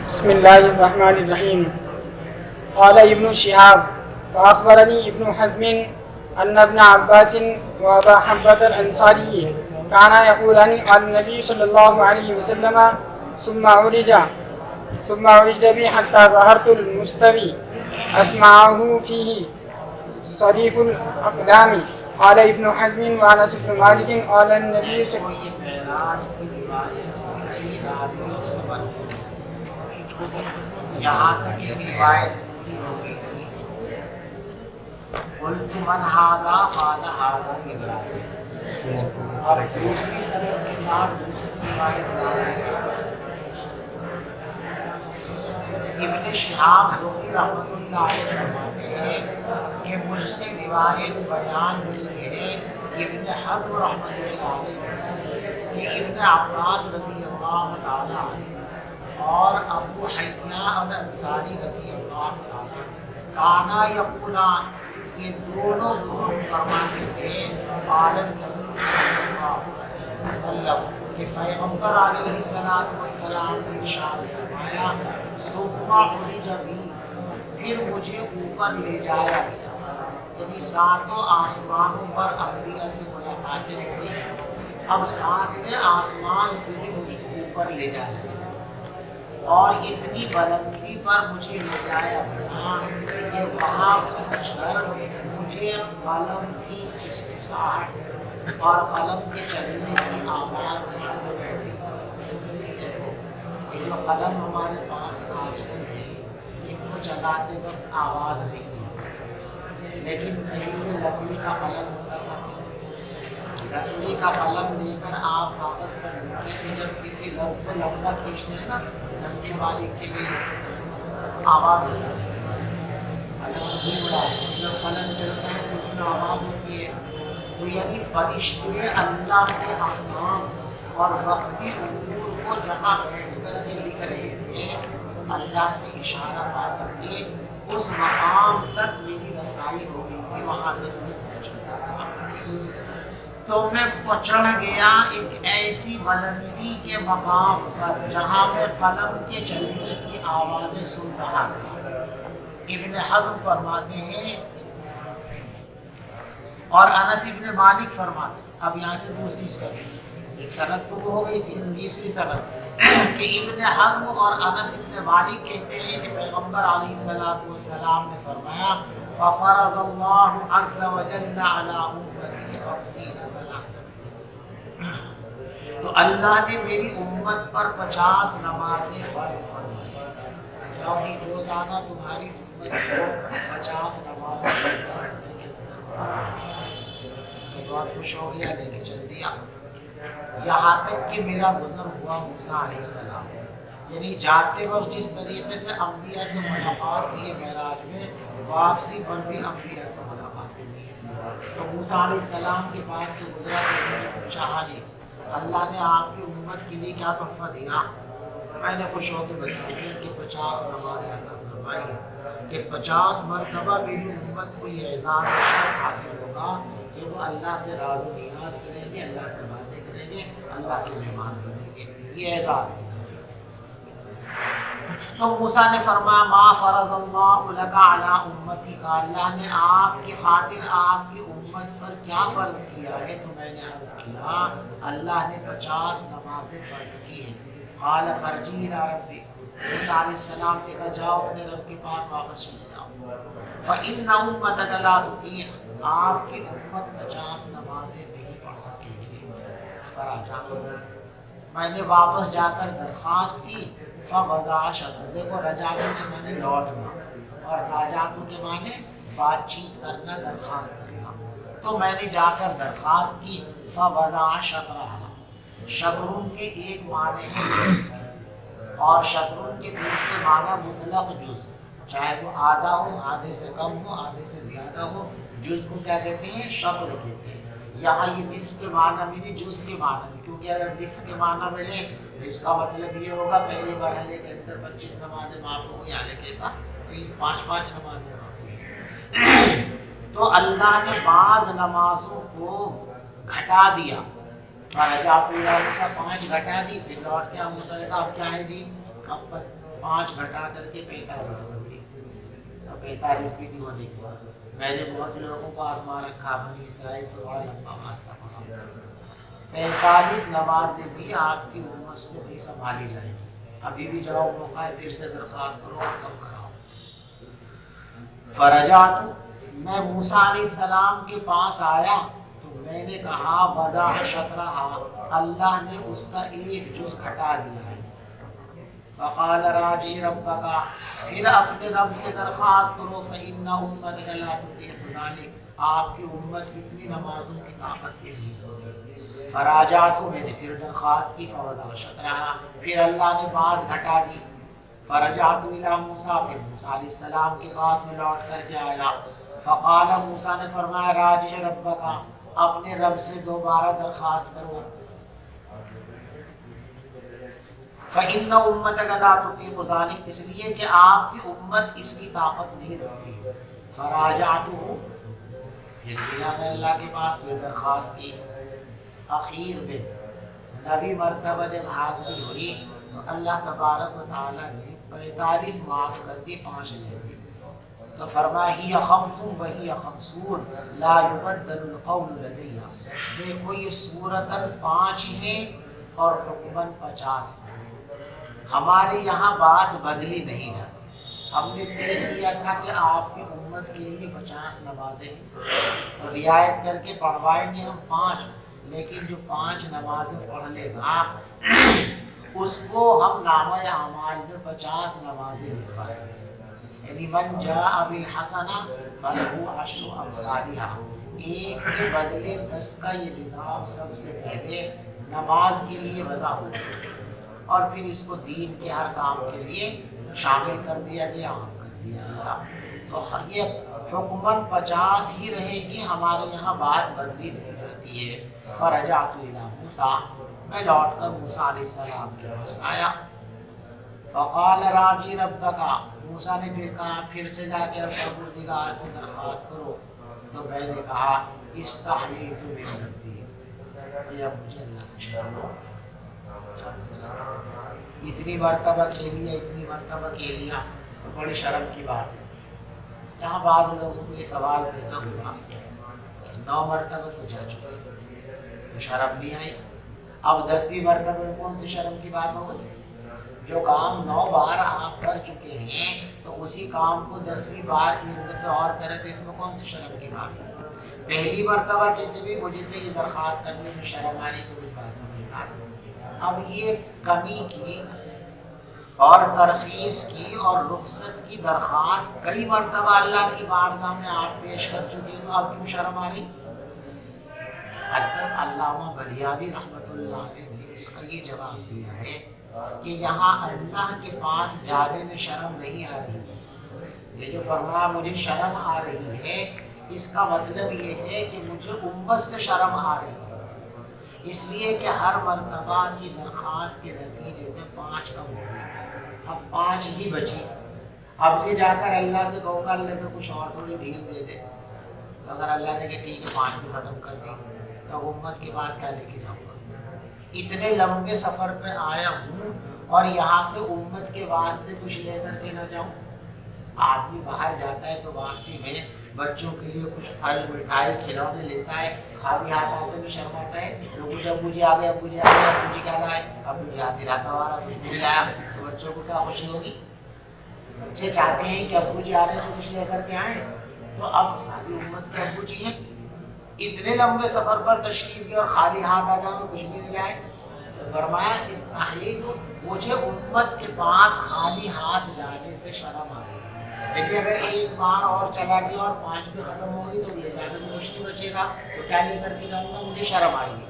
بسم الله الرحمن الرحيم. قال ابن شهاب فأخبرني ابن حزم أن ابن عباس وأبا حبة الأنصاري كانا يقولان قال النبي صلى الله عليه وسلم ثم عرج بي حتى ظهرت المستوي أسمعه فيه صريف الأقدام. قال ابن حزم وأنس بن مالك قال النبي صلى الله یہاں تک یہ روایت ہوئی تھی قلت من هذا قال هذا ابراہیم، اور دوسری سند کے ساتھ دوسری روایت ابن شہاب زہری رحمۃ اللہ علیہ فرماتے ہیں کہ مجھ سے روایت بیان ہوئی ہے ابن حزم رحمۃ اللہ علیہ کہ ابن عباس رضی اللہ تعالیٰ عنہ اور ابو حیہ الانصاری رضی اللہ تعالیٰ کانا یقولان، یہ دونوں بزرگ فرماتے تھے قال النبی صلی اللہ علیہ وسلم کہ پیغمبر علیہ السلام نے ارشاد فرمایا ثم عرج بی، پھر مجھے اوپر لے جایا گیا، یعنی ساتوں آسمانوں پر انبیاء سے ملاقاتیں ہوئی، اب ساتویں آسمان سے بھی مجھے اوپر لے جایا گیا اور اتنی بلندی پر مجھے لے جایا گیا کہ وہاں پہنچ کر مجھے قلم کی کھسکساہٹ اور قلم کے چلنے کی آواز معلوم ہوئی۔ یہ جو قلم ہمارے پاس آج کل ہے ان کو چلاتے وقت آواز نہیں ہوتی، لیکن پہلے لکڑی کا قلم ہوتا تھا، لکڑی کا قلم لے کر آپ کاغذ پر لکھتے تھے، جب کسی لفظ کو لمبا کھینچتے ہیں نا لمبی مالک کے لیے آواز ہوتی ہے، قلم نہیں اڑاتے، جب قلم چلتا ہے تو اس میں آواز ہوتی ہے۔ تو یعنی فرشتے اللہ کے احکام اور وقتی امور کو جہاں بیٹھ کر کے لکھ رہے تھے، اللہ سے اشارہ پا کر کے اس مقام تک میری رسائی ہو گئی تھی، وہاں تک میں پہنچ گیا۔ تو میں چڑھ گیا ایک ایسی بلندی کے مقام پر جہاں میں قلم کے چلنے کی آوازیں سن رہا تھا۔ ابن حزم فرماتے ہیں اور انس ابن مالک فرماتے ہیں، اب یہاں سے دوسری سند، ایک سند تو وہ ہو گئی تھی، تیسری سند کہ ابن حزم اور انس ابن مالک کہتے ہیں کہ پیغمبر علیہ السلام نے فرمایا ففرض اللہ عز وجل علی امتی 50 سنہ، تو اللہ نے میری امت پر 50 نمازیں فرض فرمائی، یعنی روزانہ تمہاری امت کو 50 نمازیں تو بہت خوش ہو گیا، لے کے چل دیا، یہاں تک کہ میرا گزر ہوا موسیٰ علیہ السلام، یعنی جاتے وقت جس طریقے سے انبیاء سے ملاقات ہوئی معراج میں، واپسی پر بھی انبیاء سے ملاقات ہوئی۔ تو موسیٰ علیہ السلام کے پاس سے گزرا تو میں نے پوچھا حاجی اللہ نے آپ کی امت کے لیے کیا تحفہ دیا؟ میں نے خوش ہو کے بتا دیا کہ 50 نمازیں عطا فرمائی کہ 50 مرتبہ میری امت کو یہ اعزاز و شرف حاصل ہوگا کہ وہ اللہ سے راز و نیاز کریں گے، اللہ سے باتیں کریں گے، اللہ کے مہمان بنیں گے، یہ اعزاز ہے۔ تو موسیٰ نے فرمایا ما فرض اللہ لک علی امتی کا، اللہ نے آپ کی خاطر آپ کی امت پر کیا فرض کیا ہے؟ تو میں نے عرض کیا اللہ نے 50 نمازیں فرض کی ہیں۔ قال فرجی الی ربک، موسیٰ علیہ السلام نے کہا جاؤ اپنے رب کے پاس واپس چلے جاؤ، فإن امتک لا تطیق، آپ کی امت 50 نمازیں نہیں پڑھ سکے گی، فراجع کرو۔ میں نے واپس جا کر درخواست کی، فوضع شطر، دیکھو رجعت کے معنی لوٹنا اور راجعت کے معنی بات چیت کرنا، درخواست کرنا، تو میں نے جا کر درخواست کی، فوضع شطرها، شطرون کے ایک معنی ہے نصف اور شطرون کے دوسرے معنی مطلق جز، چاہے وہ آدھا ہو، آدھے سے کم ہو، آدھے سے زیادہ ہو، جز کو کیا کہتے ہیں؟ شطر کہتے ہیں۔ یہاں یہ نصف کے معنی میں نہیں جز کے معنی میں، کیونکہ اگر نصف کے معنی ملے اس کا مطلب یہ ہوگا پہلے مرحلے کے اندر 25 نمازیں معاف ہو گئی، حالانکہ ایسا 5 نمازیں معاف ہوئی۔ تو اللہ نے بعض نمازوں کو گھٹا دیا، فرجعت الی موسیٰ 5 گھٹا دی، پھر لوٹ کے موسیٰ نے کہا اب کیا ہے جی، اب 5 گھٹا کر کے 45 کر دی. 45 بھی نہیں ہونے کی. میں نے بہت لوگوں کو آزما رکھا، بنی اسرائیل سے بڑا لمبا واسطہ پڑھا. 45 نمازیں بھی آپ کی امت سے نہیں سنبھالی جائیں گی. ابھی بھی جاؤ، موقع ہے، پھر سے درخواست کرو اور کم کراؤ. فرجعت، میں موسیٰ علیہ السلام کے پاس آیا تو میں نے کہا وضع شطرہا، اللہ نے اس کا ایک جز گھٹا دیا ہے. فقال راجی ربک، پھر اپنے رب سے درخواست کرو. فإن امتک لا تطیق ذلک، آپ کی امت اتنی نمازوں کی طاقت کے لیے. فراجعت، میں نے پھر درخواست کی. فوضع شطرہا، پھر اللہ نے بعض گھٹا دی. فرجعت الی موسیٰ، پھر موسیٰ علیہ السلام کے پاس میں لوٹ کر کے آیا. فقال، موسیٰ نے فرمایا راجع ربک، اپنے رب سے دوبارہ درخواست کرو. فإن امتک لا تطیق ذلک، اس لیے کہ آپ کی امت اس کی طاقت نہیں رکھتی. فراجعتہ، پھر گیا میں اللہ کے پاس، پھر درخواست کی. اخیر میں نبی مرتبہ جب حاضری ہوئی تو اللہ تبارک و تعالیٰ نے 45 معاف کر دی، 5 لے دی. تو فرمایا ہی خمس وہی خمسون لا یبدل القول لدی، دیکھو یہ صورتاً 5 ہیں اور حکماً 50 ہیں. ہمارے یہاں بات بدلی نہیں جاتی. ہم نے طے کیا تھا کہ آپ کی امت کے لیے 50 نمازیں تو رعایت کر کے پڑھوائیں گے ہم 5، لیکن جو 5 نمازیں پڑھ لے گا اس کو ہم نامہ اعمال میں 50 نمازیں لکھوائیں گے. یعنی من جاء بالحسنہ فلہ عشر امثالھا، ایک کے بدلے 10 کا یہ نظام سب سے پہلے نماز کے لیے وضع ہوا اور پھر اس کو دین کے ہر کام کے لیے شامل کر دیا گیا، عام کر دیا گیا. تو یہ حکماً 50 ہی رہے گی، ہمارے یہاں بات بدلی نہیں جاتی ہے. فرجعت الی موسیٰ، میں لوٹ کر موسیٰ علیہ السلام کے پاس آیا. فقال راجی ربک، موسیٰ نے پھر کہا پھر سے جا کے پروردگار سے درخواست کرو. تو میں نے کہا استحییت من ربی، یا مجھے اللہ سے شرم آتی ہے. اتنی مرتبہ کہہ لیا، اتنی مرتبہ کہہ لیا تو بڑی شرم کی بات ہے. یہاں بعض لوگوں کو یہ سوال پیدا ہوا 9 مرتبہ تو جا چکے تو شرم نہیں آئی، اب 10ویں مرتبہ میں کون سی شرم کی بات ہو گئی؟ جو کام 9 بار آپ کر چکے ہیں تو اسی کام کو 10ویں بار ایک دفعہ اور کریں تو اس میں کون سی شرم کی بات ہے؟ پہلی مرتبہ کہتے بھی مجھے سے یہ درخواست کرنے میں شرم آ رہی تو میری بات سمجھ میں آتی. اب یہ کمی کی اور ترخیص کی اور رخصت کی درخواست کئی مرتبہ اللہ کی بارگاہ میں آپ پیش کر چکے تو اب کیوں شرم آ رہی؟ علامہ بلیاوی رحمۃ اللہ علیہ نے اس کا یہ جواب دیا ہے کہ یہاں اللہ کے پاس جانے میں شرم نہیں آ رہی ہے. یہ جو فرمایا مجھے شرم آ رہی ہے، اس کا مطلب یہ ہے کہ مجھے امت سے شرم آ رہی ہے، اس لیے کہ ہر مرتبہ کی درخواست کے نتیجے میں 5 کم ہو گئی، اب 5 ہی بچی. اب یہ جا کر اللہ سے کہوں گا اللہ میں کچھ اور تھوڑی ڈھیل دے دے، اگر اللہ نے کہ ٹھیک ہے 5 بھی ختم کر دی تو امت کے پاس کیا لے کے جاؤں گا؟ اتنے لمبے سفر پہ آیا ہوں اور یہاں سے امت کے واسطے کچھ لے کر کے نہ جاؤں. آدمی باہر جاتا ہے تو واپسی میں بچوں کے لیے کچھ پھل مٹھائی کھلونے لیتا ہے، خالی ہاتھ آتے بھی شرم آتا ہے. لوگوں جب مجھے آ گیا ابو جی آ گیا، ابو جی کیا رہا ہے، ابو جی ہاتھ ہلاتا ہوا رہا کچھ نہیں لایا تو بچوں کو کیا خوشی ہوگی؟ بچے چاہتے ہیں کہ ابو جی آ رہے ہیں تو کچھ لے کر کے آئیں. تو اب ساری امت کے ابو جی ہیں، اتنے لمبے سفر پر تشریف کی اور خالی ہاتھ آ جاؤ کچھ نہیں لے آئے. فرمایا استحییت، مجھے امت کے پاس خالی ہاتھ جانے سے شرم آ رہی ہے، لیکن اگر ایک بار اور چلا گیا اور 5 بھی ختم ہو گئی تو لے جانے میں کچھ نہیں بچے گا تو کیا لے کر کے جاؤں گا، مجھے شرم آئے گی.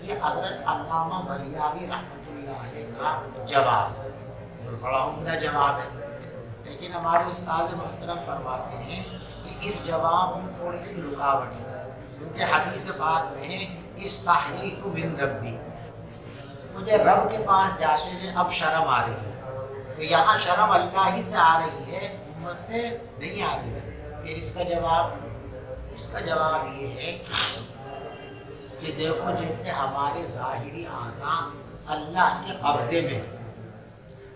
یہ حضرت علامہ بلیاوی رحمۃ اللہ علیہ کا جواب ہے، بڑا عمدہ جواب ہے. لیکن ہمارے استاد محترم فرماتے ہیں کہ اس جواب میں تھوڑی سی رکاوٹ ہے، کیونکہ حدیث پاک میں ہے استحییت من ربی، مجھے رب کے پاس جاتے ہوئے اب شرم آ رہی ہے. تو یہاں شرم اللہ ہی سے آ رہی ہے، امت سے نہیں آ رہی ہے. پھر اس کا جواب یہ ہے کہ دیکھو جیسے ہمارے ظاہری اعضاء اللہ کے قبضے میں،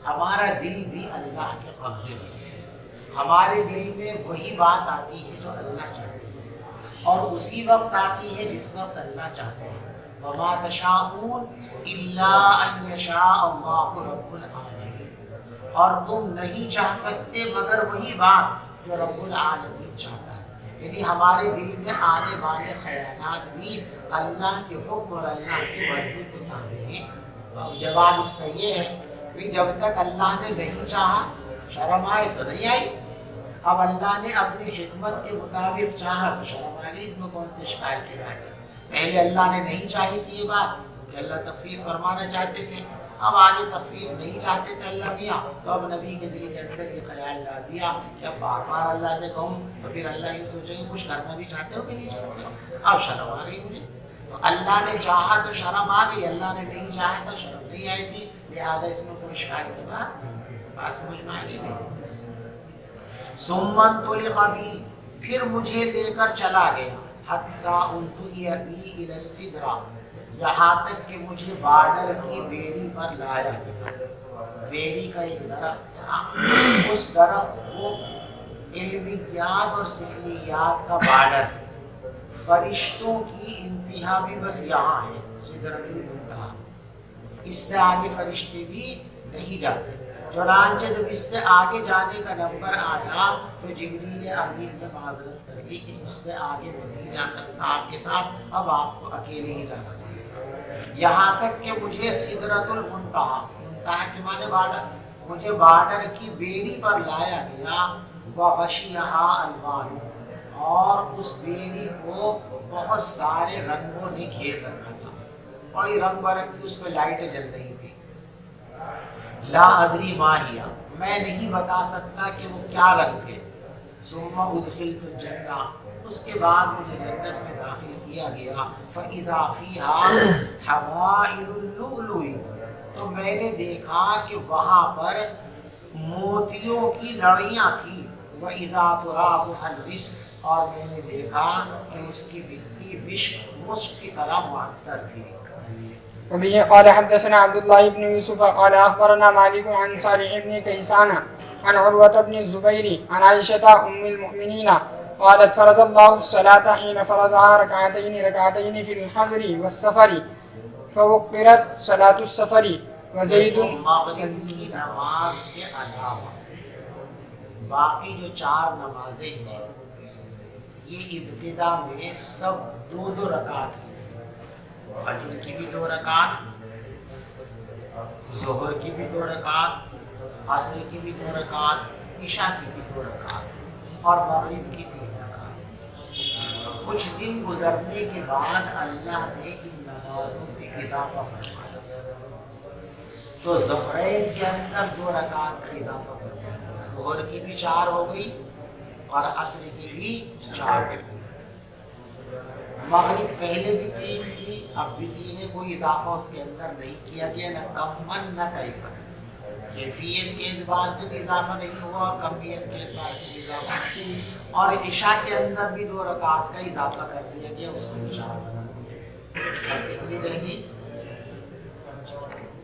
ہمارا دل بھی اللہ کے قبضے میں ہے، ہمارے دل میں وہی بات آتی ہے جو اللہ چاہتے ہیں، اور اسی وقت آتی ہے جس وقت اللہ چاہتے ہیں۔ وما تشاءون الا ان یشاء اللہ رب العالمین، اور تم نہیں چاہ سکتے مگر وہی بات جو رب العالمین چاہتا ہے، یعنی ہمارے دل میں آنے والے خیالات بھی اللہ کے حکم اور اللہ کی مرضی کے تابع ہیں۔ تو جواب اس کا یہ ہے کہ جب تک اللہ نے نہیں چاہا شرم آئے تو نہیں آئی، اب اللہ نے اپنی حکمت کے مطابق چاہا تو شرم آ گئی، اس میں کون سے اشکال کی بات ہے؟ پہلے اللہ نے نہیں چاہی تھی یہ بات کہ اللہ تخفیف فرمانا چاہتے تھے، اب آگے تخفیف نہیں چاہتے تھے اللہ میاں، تو اب نبی کے دل کے اندر یہ خیال لا دیا کہ اب بار بار اللہ سے کہوں تو پھر اللہ یہ سوچیں گے کچھ کرنا بھی چاہتے ہو کہ نہیں چاہتے ہو، اب شرم آ گئی مجھے۔ تو اللہ نے چاہا تو شرم آ گئی، اللہ نے نہیں چاہا تو شرم نہیں آئی تھی، لہٰذا اس میں کوئی اشکال کی بات نہیں، بات سمجھ میں آ گئی نہیں؟ ثم انطلق بی، پھر مجھے لے کر چلا گیا، حتیٰ انتہی بی الی السدرہ، یہاں تک کہ مجھے بارڈر کی بیری پر لایا گیا۔ بیری کا ایک درخت تھا، اس درخت کو علمیات اور سفلیات کا بارڈر ہے، فرشتوں کی انتہا بھی بس یہاں ہے، سدرۃ المنتہا، اس سے آگے فرشتے بھی نہیں جاتے۔ چنانچہ جب اس سے آگے جانے کا نمبر آیا تو جبریل امین نے معذرت کر لی کہ اس سے آگے میں نہیں جا سکتا آپ کے ساتھ، اب آپ کو اکیلے ہی جانا چاہیے، یہاں تک کہ مجھے سدرۃ المنتہا، منتہا کے معنی بارڈر، مجھے بارڈر کی بیری پر لایا گیا، وغشیہا الوان، اور اس بیری کو بہت سارے رنگوں نے گھیر رکھا تھا، بڑی رنگ برنگی اس پہ لائٹیں جل رہی تھی۔ لا ادری ما ہی، میں نہیں بتا سکتا کہ وہ کیا رنگ تھے۔ ثم ادخلت الجنہ، اس کے بعد مجھے جنت میں داخل کیا گیا، فاذا فیہا حوائل اللؤلؤ، تو میں نے دیکھا کہ وہاں پر موتیوں کی لڑیاں تھیں، واذا ترابها المسک، اور میں نے دیکھا کہ اس کی مٹی مشک کی طرح معطر تھی۔ وبه قال حدثنا عبد الله بن يوسف قال أخبرنا مالك عن صالح بن كيسان عن عروة بن الزبير عن عائشة أم المؤمنين قالت فرض الله الصلاة حين فرضها ركعتين في الحضر والسفر فوقرت صلاة السفر وزيد مغرب کی نماز کے علاوہ باقی جو 4 نمازیں ہیں یہ ابتدا میں سب 2 رکعت کی، فجر کی بھی 2 رکعت، ظہر کی بھی 2 رکعت، عصر کی بھی 2 رکعت، عشاء کی بھی 2 رکعت، اور مغرب کی 3 رکعت۔ کچھ دن گزرنے کے بعد اللہ نے ان نمازوں میں اضافہ فرمایا، تو ظہرین کے اندر 2 رکعت کا اضافہ فرمایا، ظہر کی بھی 4 ہو گئی اور عصر کی بھی 4 ہو گئی۔ مغرب پہلے بھی 3 تھی، اب بھی 3 ہے، کوئی اضافہ اس کے اندر نہیں کیا گیا، نہ کمن نہ کیفن، کیفیت کے اعتبار سے بھی اضافہ نہیں ہوا اور کمیت کے اعتبار سے بھی اضافہ نہیں، اور عشاء کے اندر بھی 2 رکعت کا اضافہ کر دیا گیا، اس کو عشاء بنا دیا۔ اب کتنی رہ گئی؟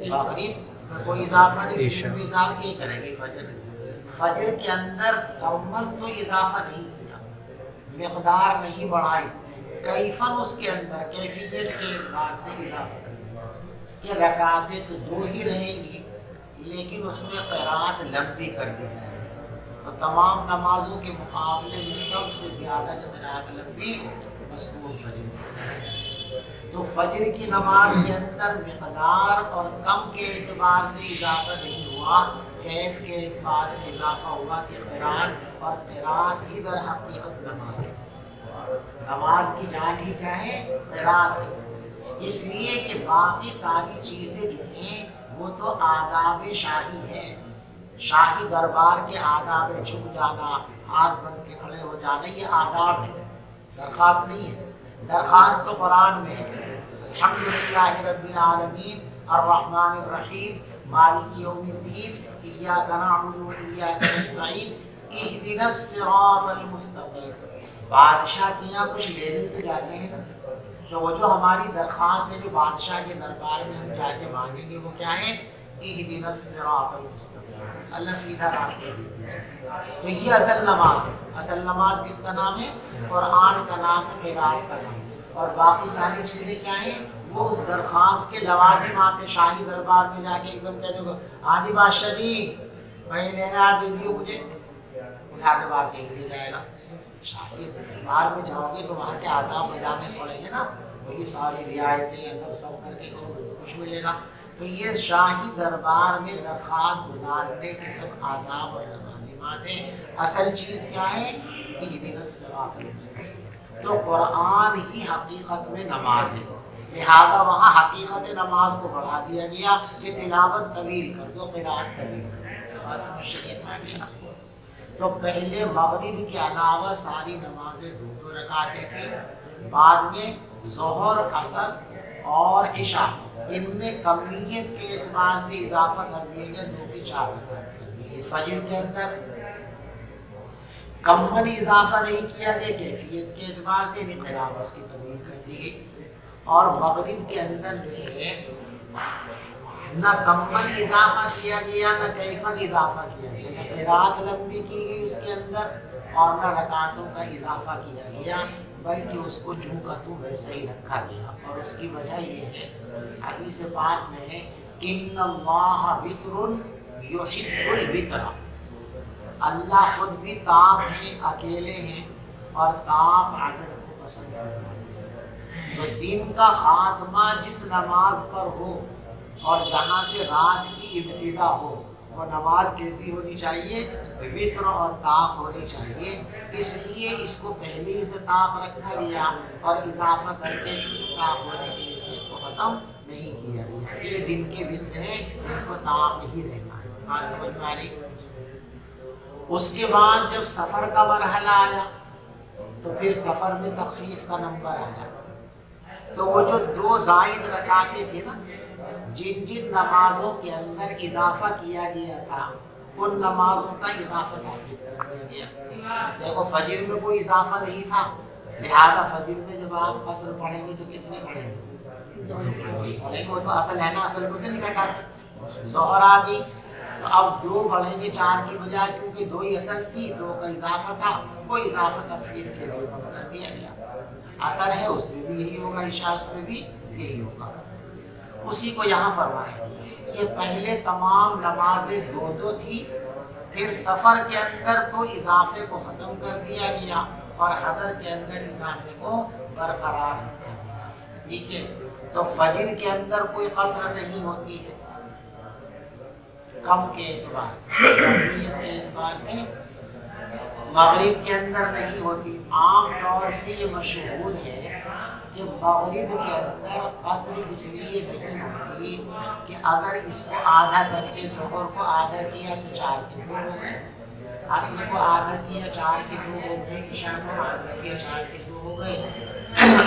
مغرب کا کوئی اضافہ نہیں، بھی اضافہ یہ کریں گے فجر، فجر کے اندر کمن تو اضافہ نہیں کیا، مقدار نہیں بڑھائی، کیفن اس کے اندر کیفیت کے اعتبار سے اضافہ کریں کہ رکعتیں تو 2 ہی رہیں گی لیکن اس میں قرات لمبی کر دی جائے، تو تمام نمازوں کے مقابلے میں سب سے زیادہ جو قرات لمبی مسنون کریں گے۔ تو فجر کی نماز کے اندر مقدار اور کم کے اعتبار سے اضافہ نہیں ہوا، کیف کے اعتبار سے اضافہ ہوا کہ قرات، اور قرات ہی در حقیقت نماز ہے، نماز کی جان ہی کیا ہے؟ قرات ہے، اس لیے کہ باقی ساری چیزیں جو ہیں وہ تو آداب شاہی ہے، شاہی دربار کے آداب، جھک جانا، ہاتھ بند کے کھڑے ہو جانا، یہ آداب ہے، درخواست نہیں ہے۔ درخواست تو قرآن میں ہے، الحمدللہ رب العالمین الرحمن الرحیم مالک یوم الدین ایاک نعبد و ایاک نستعین اہدنا الصراط المستقیم۔ بادشاہ کے یہاں کچھ لینے تو جاتے ہیں نا، تو وہ جو ہماری درخواست ہے جو بادشاہ کے دربار میں ہم جا کے مانگیں گے وہ کیا ہے اہدنا الصراط المستقیم، اللہ سیدھا راستہ دے دیجیے۔ تو یہ اصل نماز ہے۔ اصل نماز کس کا نام ہے؟ قرآن کا نام ہے، قرات کا نام ہے، اور باقی ساری چیزیں کیا ہیں؟ وہ اس درخواست کے لوازمات ہیں۔ شاہی دربار میں جا کے ایک دم کہہ دو آدھی بادشاہ جی بھائی لینا دے دیو مجھے، اٹھا کے باہر پھینک دیا جائے گا۔ شاہی دربار میں جاؤ گے تو وہاں کے آداب بجانے پڑیں گے نا، وہی ساری رعایتیں ادب سب کر کے کرو گے تو کچھ ملے گا۔ تو یہ شاہی دربار میں درخواست گزارنے کے سب آداب اور لوازمات ہیں۔ اصل چیز کیا ہے؟ اہدنا الصراط المستقیم۔ تو قرآن ہی حقیقت میں نماز ہے، لہذا وہاں حقیقت نماز کو بڑھا دیا گیا کہ تلاوت طویل کر دو، قرات طویل کر دو۔ تو پہلے مغرب کے علاوہ ساری نمازیں 2 رکعتیں تھیں، بعد میں ظہر، عصر اور عشاء ان میں کمیت کے اعتبار سے اضافہ کر دیے گئے، 2 کی 4 رکعت کر دی گئی۔ فجر کے اندر کمل اضافہ نہیں کیا گیا، کیفیت کے اعتبار سے قرات اس کی طویل کر دی گئی، اور مغرب کے اندر جو ہے نہ کمل اضافہ کیا گیا نہ کیفن اضافہ کیا گیا، نہ قرات لمبی کی گئی اس کے اندر اور نہ رکعتوں کا اضافہ کیا گیا، بلکہ اس کو جو کا تو ویسے ہی رکھا گیا۔ اور اس کی وجہ یہ ہے، حدیث پاک میں ہے ان اللہ وتر یحب الوتر، اللہ خود بھی تام ہیں، اکیلے ہیں، اور تام عدد کو پسند فرماتے ہیں۔ تو دن کا خاتمہ جس نماز پر ہو اور جہاں سے رات کی ابتدا ہو، وہ نماز کیسی ہونی چاہیے؟ وتر اور طاق ہونی چاہیے۔ اس لیے اس کو پہلے ہی سے طاق رکھا گیا اور اضافہ کر کے اس کی طاق ہونے کی حیثیت کو ختم نہیں کیا گیا کہ یہ دن کے وتر ہیں، ان کو طاق ہی رہنا ہے۔ بات سمجھ میں آ رہی؟ اس کے بعد جب سفر کا مرحلہ آیا تو پھر سفر میں تخفیف کا نمبر آیا، تو وہ جو 2 زائد رکعتیں تھیں نا، جن جن نمازوں کے اندر اضافہ کیا گیا تھا ان نمازوں کا اضافہ ثابت کر دیا گیا۔ دیکھو فجر میں کوئی اضافہ نہیں تھا، لہذا فجر میں جب آپ عصر پڑھیں گے تو کتنے پڑھیں گے؟ پڑھیں گے، وہ تو اصل ہے نا، اصل کو تو نہیں گھٹا سکتے۔ ظہر آ گئی تو اب 2 پڑھیں گے 4 کی بجائے، کیونکہ 2 ہی اصل تھی، 2 کا اضافہ تھا، وہ اضافہ تخفیف کے لیے کر دیا گیا۔ اثر ہے اس میں بھی یہی ہوگا، عشاء اس میں بھی یہی ہوگا۔ اسی کو یہاں فرمایا کہ پہلے تمام نمازیں 2 تھی، پھر سفر کے اندر تو اضافے کو ختم کر دیا گیا اور حضر کے اندر اضافے کو برقرار رکھا گیا۔ ٹھیک ہے، تو فجر کے اندر کوئی قصر نہیں ہوتی ہے کم کے اعتبار سے، کمیت کے اعتبار سے مغرب کے اندر نہیں ہوتی۔ عام طور سے یہ مشہور ہے کہ مغرب کے اندر قصر اس لیے نہیں ہوتی کہ اگر اس کو آدھا کر کے ظہر کو آدھا کیا تو 4 کے 2 ہو گئے، عصر کو آدھا کیا 4 کے 2 ہو گئے، عشاء کو آدھا کیا 4 کے 2 ہو گئے۔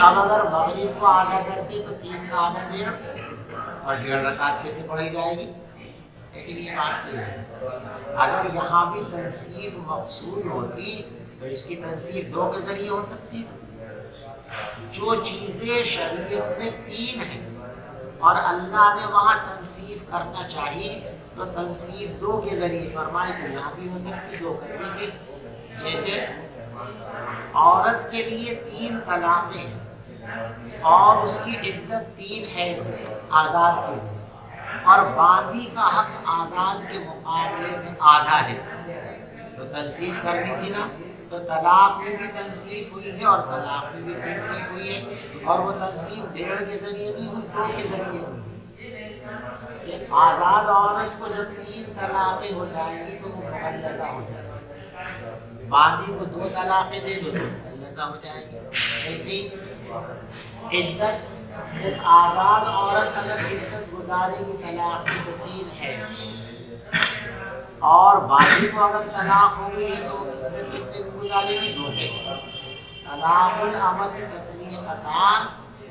اب اگر مغرب کو آدھا کرتے تو 3 کا آدھا 1.5 اور 1.5 رکعت کیسے پڑھی جائے گی؟ لیکن یہ بات صحیح ہے، اگر یہاں بھی تنصیف مقصود ہوتی تو اس کی تنصیف 2 کے ذریعے ہو سکتی ہے۔ جو چیزیں شریعت میں 3 ہیں اور اللہ نے وہاں تنصیف کرنا چاہیے تو تنصیف 2 کے ذریعے فرمائے تو یہاں بھی ہو سکتی، 2 کر دیتے اس کو۔ جیسے عورت کے لیے 3 طلاقیں ہیں اور اس کی عدت 3 حیض ہے آزاد کے لیے، اور باندی کا حق آزاد کے مقابلے میں آدھا ہے، تو تنصیف کرنی تھی نا۔ تو طلاق میں بھی تنصیف ہوئی ہے اور طلاق میں بھی تنصیف ہوئی ہے، اور وہ تنصیف 1.5 کے ذریعے نہیں ہوئی، 2 کے ذریعے ہوئی ہے۔ آزاد عورت کو جب 3 طلاقیں ہو جائیں گی تو وہ مغلظہ ہو جائے گی، باندی کو 2 طلاقیں دے دو تو مغلظہ ہو جائے گی۔ ایسے ہی عدت، ایک آزاد عورت اگر عدت گزارے گی طلاق کی تو 3 حیض، اور باندی کو اگر طلاق ہو گئی تو عدت کتنے دن گزارے گی؟ 2 حیض۔ طلاق الامۃ تطلیقتان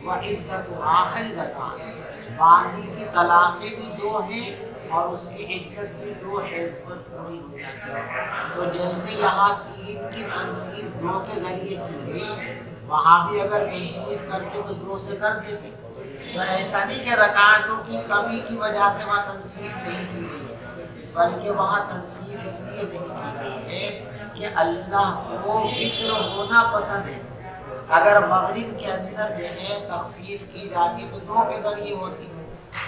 و عدتها حیضتان، باندی کی طلاقیں بھی 2 ہیں اور اس کی عدت بھی 2 حیض پر پوری ہو جاتی ہے۔ تو جیسے یہاں 3 کی تنصیف 2 کے ذریعے کی گئی، وہاں بھی اگر تنصیف کرتے تو 2 سے کر دیتے، تو ایسا نہیں کہ رکعتوں کی کمی کی وجہ سے وہاں تنصیف نہیں کی گئی ہے، بلکہ وہاں تنصیف اس لیے نہیں کی گئی ہے کہ اللہ کو وتر ہونا پسند ہے۔ اگر مغرب کے اندر جو ہے تخفیف کی جاتی تو 2 کے ذریعے ہوتی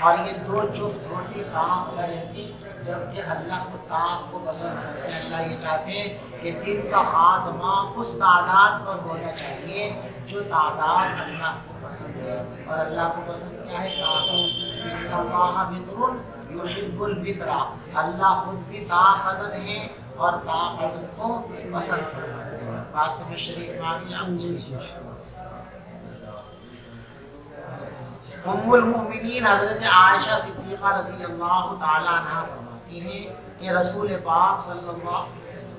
اور یہ 2 جفت ہوتی، طاق نہ رہتی، جبکہ اللہ کو طاق کو پسند کرتے ہیں۔ اللہ یہ چاہتے ہیں کہ دن کا خاتمہ اس تعداد پر ہونا چاہیے جو تعداد اللہ کو پسند ہے، اور اللہ کو پسند کیا ہے؟ طاق۔ ان اللہ وتر یحب الوتر، اللہ خود بھی طاق عدد ہے اور طاق عدد کو پسند فرماتے ہیں۔ بات سمجھ شریف میں آ گئی آپ جی؟ ام المؤمنین حضرت عائشہ صدیقہ رضی اللہ تعالی عنہ فرماتی ہیں کہ رسول پاک صلی اللہ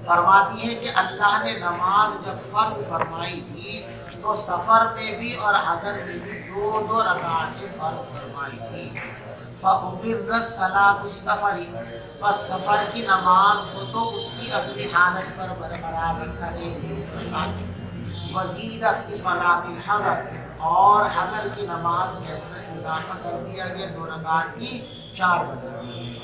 فرماتی ہے کہ اللہ نے نماز جب فرض فرمائی تھی تو سفر میں بھی اور حضر میں بھی 2 رکعتیں فرض فرمائی تھی۔ فَأُقِرَّتْ صَلَاةُ السَّفَرِ، بس سفر کی نماز کو تو اس کی اصلی حالت پر برقرار رکھا گیا۔ وَزِيدَ فِي صَلَاةِ الْحَضَرِ، اور حضر کی نماز کے اندر اضافہ کر دیا گیا، 2 رکعت کی 4 بنا دی۔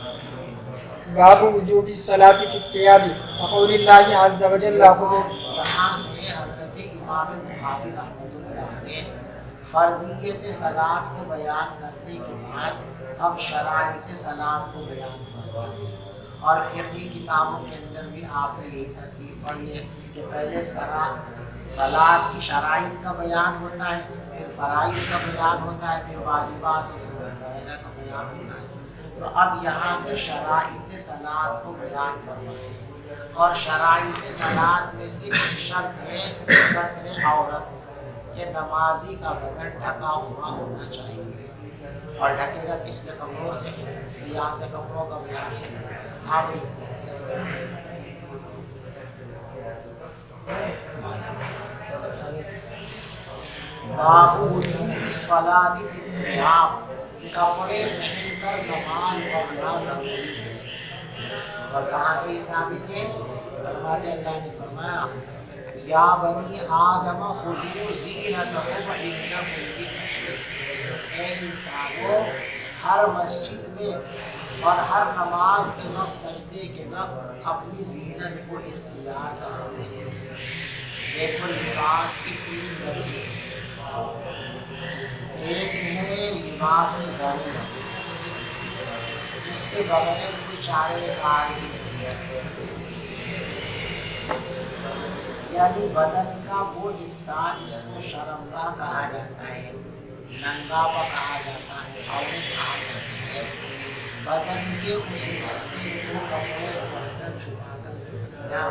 باب وجوب الصلاة في الثياب وقول الله عز وجل یہاں سے حضرت امام بخاری رحمۃ اللہ علیہ فرضیت صلاۃ کو بیان کرنے کے بعد اب شرائط صلاۃ کو بیان فرما رہے ہیں، اور فقہی کتابوں کے اندر بھی آپ نے یہی ترتیب پڑھی ہے کہ پہلے صلاۃ کی شرائط کا بیان ہوتا ہے، پھر فرائض کا بیان ہوتا ہے، پھر واجبات اور سنت وغیرہ کا بیان ہوتا ہے۔ تو اب یہاں سے شرائط صلاۃ کو بیان فرمائیں، اور شرائط صلاۃ میں سے ایک شرط ہے ستر عورت، کہ نمازی کا بدن ڈھکا ہوا ہونا چاہیے، اور ڈھکے گا کس سے؟ کپڑوں سے۔ یہاں سے کپڑوں کا بیان ہاں بھائی۔ باب وجوب الصلاۃ فی الثیاب، کپڑے پہن کر نماز پڑھنا ضروری ہے۔ اور کہاں سے یہ ثابت ہے؟ فرماتے اللہ نے فرمایا یا بنی آدم خذوا زینتکم عند کل مسجد، اے انسانوں ہر مسجد میں اور ہر نماز کے وقت سجدے کے وقت اپنی زینت کو اختیار کرو۔ دیکھو لباس کی 3 درجے، ایک ہے لباس ضرورت جس کے بغیر بیچارے کار ہی، یعنی بدن کا وہ حصہ جس کو شرمگاہ کہا جاتا ہے، ننگاپا کہا جاتا ہے، عورت کہا جاتا ہے، بدن کے اس حصے کو کپڑے پہن کر چھپا کر رکھنا،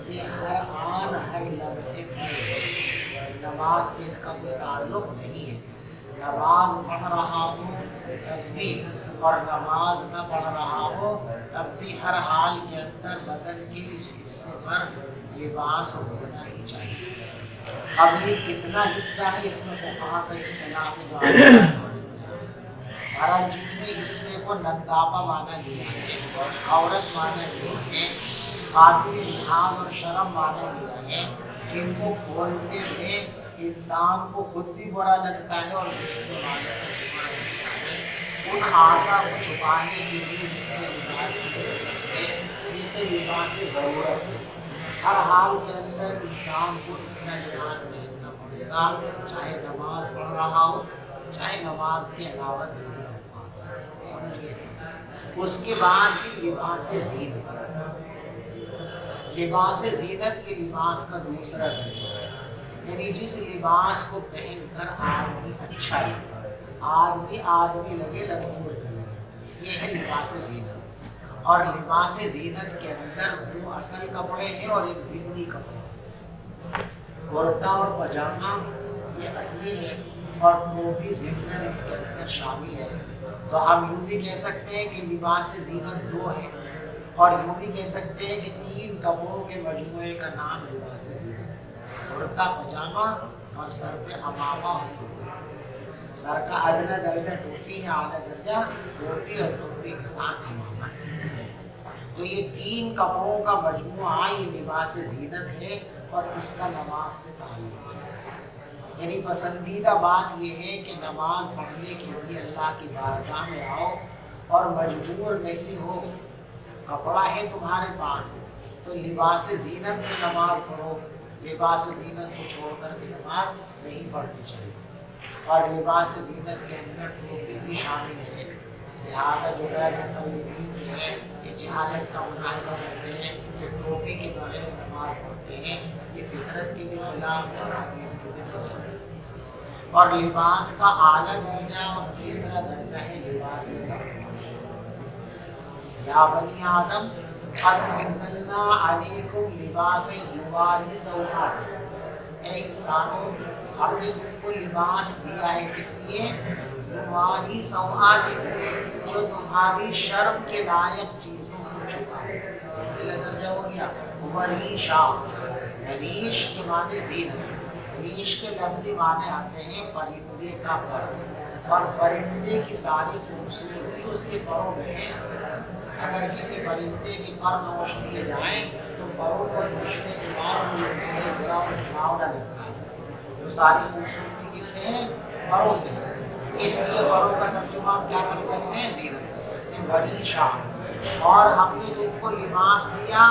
یہ ہر آن ہر لمحے فرض ہے۔ نماز سے اس کا کوئی تعلق نہیں ہے، نماز پڑھ رہا ہوں تب بھی اور نماز نہ پڑھ رہا ہو تب بھی ہر حال کے اندر بدن کے اس حصے پر لباس ہونا ہی چاہیے۔ اب یہ کتنا حصہ ہے اس میں فقہا کا اختلاف ہے، جو ہمارا جتنے حصے کو ننگاپا مانا گیا ہے، عورت مانا گیا ہے، قابل لحاظ اور شرم مانا گیا ہے، جن کو کھولتے ہوئے انسان کو خود بھی برا لگتا ہے اور دیکھنے والے کو بھی برا لگتا ہے، ان اعضاء کو چھپانے کے لیے جتنے لباس کی ضرورت ہے، جتنے لباس کی ضرورت ہے، ہر حال کے اندر انسان کو اتنا لباس پہننا پڑے گا، چاہے نماز پڑھ رہا ہو چاہے نماز کے علاوہ دیگر اوقات۔ سمجھ گئے؟ اس کے بعد بھی لباس زینت، لباس زینت یہ لباس کا دوسرا درجہ ہے، یعنی جس لباس کو پہن کر آدمی اچھا لگے، آدمی لگے لگور لگے، یہ ہے لباس زینت۔ اور لباس زینت کے اندر 2 اصل کپڑے ہیں اور ایک ضمنی کپڑا، کرتا اور پاجامہ یہ اصلی ہے اور ٹوپی ضمن اس کے اندر شامل ہے۔ تو ہم یوں بھی کہہ سکتے ہیں کہ لباس زینت 2 ہے، اور یوں بھی کہہ سکتے ہیں کہ 3 کپڑوں کے مجموعے کا نام لباس زینت ہے، کرتا پاجامہ اور سر پہ عمامہ، سر کا ادنیٰ درجہ ٹوپی ہے، اعلیٰ درجہ ٹوپی اور ٹوپی کے ساتھ عمامہ ہے۔ تو یہ 3 کپڑوں کا مجموعہ یہ لباس زینت ہے، اور اس کا نماز سے تعلق ہے۔ یعنی پسندیدہ بات یہ ہے کہ نماز پڑھنے کے لیے اللہ کی بارگاہ میں آؤ اور مجبور نہیں ہو، کپڑا ہے تمہارے پاس تو لباس زینت میں نماز پڑھو، لباس زینت کو چھوڑ کر کے نماز نہیں پڑھنی چاہیے۔ اور لباس زینت کے اندر ٹوپی بھی شامل ہے، لہٰذا جو مقلدین ہے یہ جہالت کا مظاہرہ کرتے ہیں کہ ٹوپی کے بغیر نماز پڑھتے ہیں، یہ فطرت کے بھی خلاف ہے اور حدیث کے بھی خلاف ہے۔ اور لباس کا اعلیٰ درجہ اور تیسرا درجہ ہے لباس تقویٰ۔ یا بنی آدم قد انزلنا علیکم لباسا یواری سوآتکم، اے انسانوں ہم نے تم کو لباس دیا ہے کس لیے؟ یواری سوآتکم، جو تمہاری شرم کے لائق چیزوں کو چھپائے۔ پہلا درجہ ہو گیا وریشا، ریش کے معنی زینت، ریش کے لفظی معنی آتے ہیں پرندے کا پر، اور پرندے کی ساری خوبصورتی اس کے پروں میں ہے۔ اگر کسی پرندے کے پر نوش دیے جائیں تو پروں پر نوشنے کے بعد ملتی ہے گراؤنڈ کھلاوڑا لگتا ہے، تو ساری خوبصورتی کس سے ہے؟ پروں سے ہے۔ اس لیے پروں کا ترجمہ ہم کیا کر سکتے ہیں؟ زینت کر سکتے ہیں، بڑی شان۔ اور ہم نے تم کو لباس دیا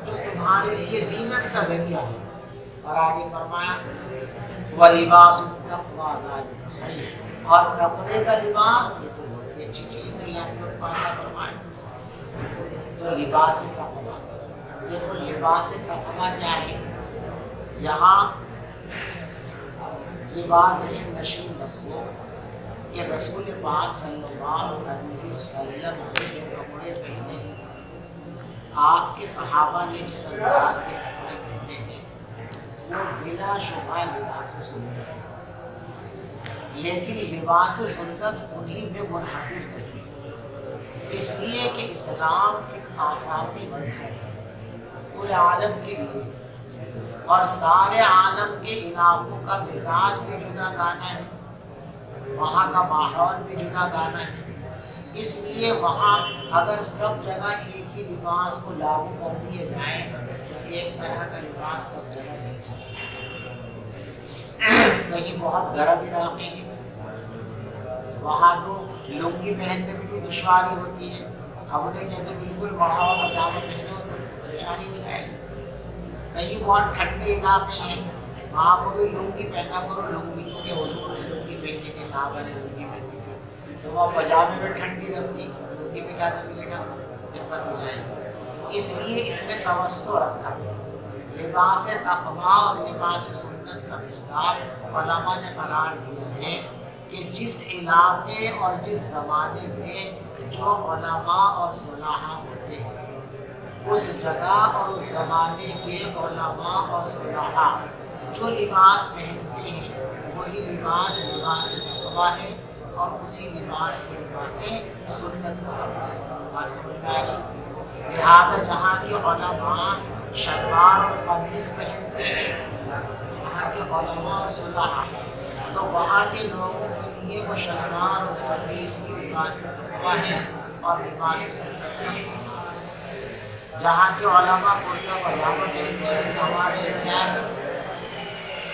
جو تمہارے لیے زینت کا ذریعہ ہے۔ اور آگے فرمایا وَلِبَاسُ التَّقْوَىٰ ذَٰلِكَ خَيْرٌ، اور تقوی کا لباس یہ تو بہت ہی اچھی چیز ہے، اللہ سب پانا فرمائے۔ تو لباس تقویٰ، دیکھو لباس تقویٰ کیا ہے؟ یہاں یہ بات ذہن نشین رکھو کہ رسول پاک صلی اللہ علیہ وسلم نے جو کپڑے پہنے ہیں، آپ کے صحابہ نے جس انداز کے کپڑے پہنے ہیں وہ بلا شبہ لباس سنت ہے، لیکن لباس سنت انہی میں منحصر نہیں، اس لیے کہ اسلام ایک آفاقی مذہب ہے پورے عالم کے لیے، اور سارے عالم کے علاقوں کا مزاج بھی جدا گانا ہے، وہاں کا ماحول بھی جدا گانا ہے۔ اس لیے وہاں اگر سب جگہ ایک ہی لباس کو لاگو کر دیے جائیں تو ایک طرح کا لباس سب جگہ نہیں چل سکتا۔ کہیں بہت گرم علاقے ہیں وہاں تو لنگی پہننے میں بھی دشواری ہوتی ہے، اب انہیں کہتے بالکل بڑھاوا پجامہ پہنو تو پریشانی ہو جائے گی۔ کہیں بہت ٹھنڈے علاقے ہیں وہاں کو بھی لنگی پہنا کرو، لنگی کیونکہ حضور نے لنگی پہنی تھی، صحابہ نے لنگی پہنی تھی، تو وہ پجامے میں ٹھنڈی لگتی، لنگی میں کیا دبے گا، دقت ہو جائے گی۔ اس لیے اس میں توسع رکھا گیا۔ لباس تقویٰ اور لباس سنت کا مصداق علماء نے قرار دیا ہے کہ جس علاقے اور جس زمانے میں جو علماء اور صلاحہ ہوتے ہیں، اس جگہ اور اس زمانے کے علماء اور صلاحہ جو لباس پہنتے ہیں وہی لباس لباس تقویٰ ہے، اور اسی لباس کو لباس سنت کہا ہے۔ بات سمجھ میں آ رہی؟ لہٰذا جہاں کے علماء شلوار اور قمیص پہنتے ہیں، وہاں کے علماء اور صلاحہ، تو وہاں کے لوگوں کے لیے وہ شلوار اور قمیص کی لباس تقویٰ ہے اور لباس سنت کا مصداق ہے۔ جہاں کے علماء کرتا پجامہ پہنتے ہیں جیسے ہمارے احتیاط،